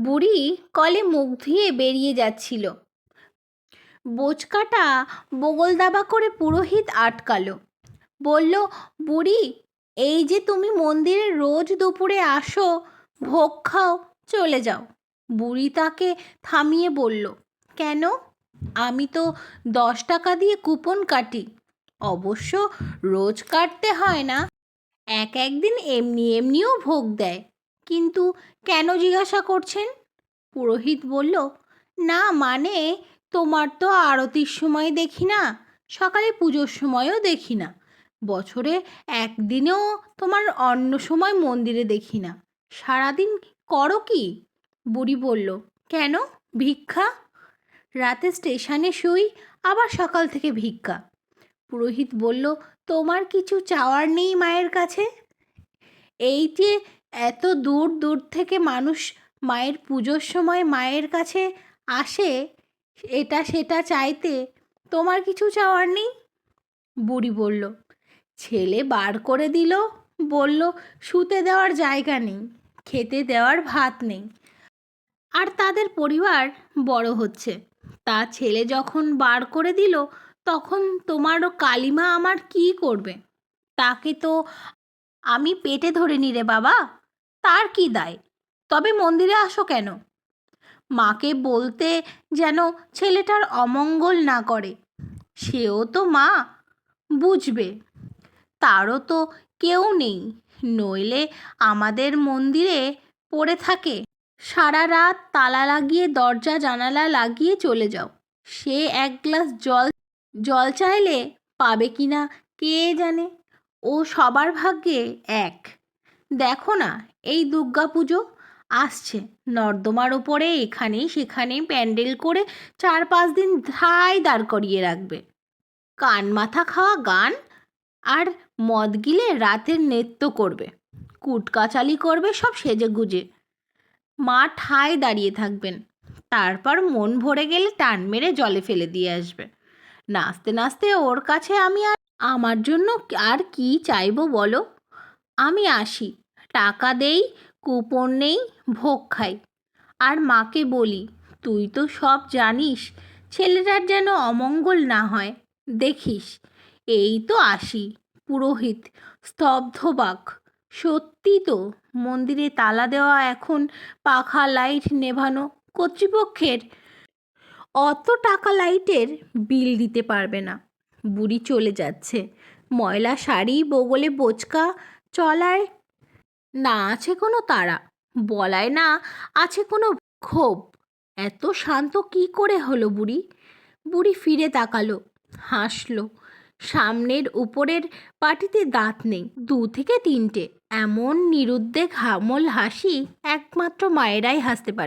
বুড়ি কলে মুখ ধুয়ে বেরিয়ে যাচ্ছিল। বোচকাটা বগল দাবা করে পুরোহিত আটকালো। বলল, বুড়ি, এই যে তুমি মন্দিরে রোজ দুপুরে আসো, ভোগ খাও, চলে যাও। বুড়ি তাকে থামিয়ে বলল, কেন? আমি তো 10 টাকা দিয়ে কুপন কাটি। অবশ্য রোজ কাটতে হয় না, একদিন এমনি এমনিও ভোগ দেয়। কিন্তু কেন জিজ্ঞাসা করছেন? পুরোহিত বলল, না মানে তোমার তো আরতির সময় দেখি না, সকালে পুজোর সময়ও দেখি না, বছরে একদিনেও তোমার অন্য সময় মন্দিরে দেখি না, সারাদিন করো কি? বুড়ি বলল, কেন, ভিক্ষা। রাতে স্টেশনে শুই, আবার সকাল থেকে ভিক্ষা। পুরোহিত বলল, তোমার কিছু চাওয়ার নেই মায়ের কাছে? এই যে এত দূর দূর থেকে মানুষ মায়ের পুজোর সময় মায়ের কাছে আসে, এটা সেটা চাইতে, তোমার কিছু চাওয়ার নেই? বুড়ি বলল, ছেলে বার করে দিল, বলল শুতে দেওয়ার জায়গা নেই, খেতে দেওয়ার ভাত নেই, আর তাদের পরিবার বড় হচ্ছে। তা ছেলে যখন বার করে দিল, তখন তোমারও কালিমা আমার কি করবে? তাকে তো আমি পেটে ধরিনি রে বাবা, তার কি দায়? তবে মন্দিরে আসো কেন? মাকে বলতে যেন ছেলেটার অমঙ্গল না করে। সেও তো মা, বুঝবে। তারও তো কেউ নেই, নইলে আমাদের মন্দিরে পড়ে থাকে। সারা রাত তালা লাগিয়ে দরজা জানালা লাগিয়ে চলে যাও। সে এক গ্লাস জল জল চাইলে পাবে কি না কে জানে। ও সবার ভাগ্যে এক। দেখো না, এই দুর্গা পুজো আসছে, নর্দমার ওপরে এখানে সেখানে প্যান্ডেল করে 4-5 দিন ধাই দাঁড় করিয়ে রাখবে। কান মাথা খাওয়া গান আর মদ গিলে রাতের নৃত্য করবে, কুটকাচালি করবে সব সেজে গুজে। মা ঠায় দাঁড়িয়ে থাকবেন, তারপর মন ভরে গেলে টান মেরে জলে ফেলে দিয়ে আসবে। নাচতে নাচতে ওর কাছে আমি আর আমার জন্য আর কি চাইবো বলো? আমি আসি, টাকা দেই, কুপন নেই, ভোগ খাই, আর মাকে বলি, তুই তো সব জানিস, ছেলেটার যেন অমঙ্গল না হয়, দেখিস। এই তো আসি। পুরোহিত স্তব্ধবাক। সত্যি তো, মন্দিরে তালা দেওয়া, এখন পাখা লাইট নেভানো, কর্তৃপক্ষের অত টাকা লাইটের বিল দিতে পারবে না। বুড়ি চলে যাচ্ছে, ময়লা শাড়ি, বগলে বোচকা, চলায় না আছে কোনো তাড়া, বলায় না আছে কোনো ক্ষোভ। এত শান্ত কি করে হলো বুড়ি? বুড়ি ফিরে তাকালো, হাসলো। সামনের উপরের পাটিতে দাঁত নেই, 2 থেকে 3টে। এমন নিরুদ্বেগ হামল হাসি একমাত্র মায়েরাই হাসতে পারে।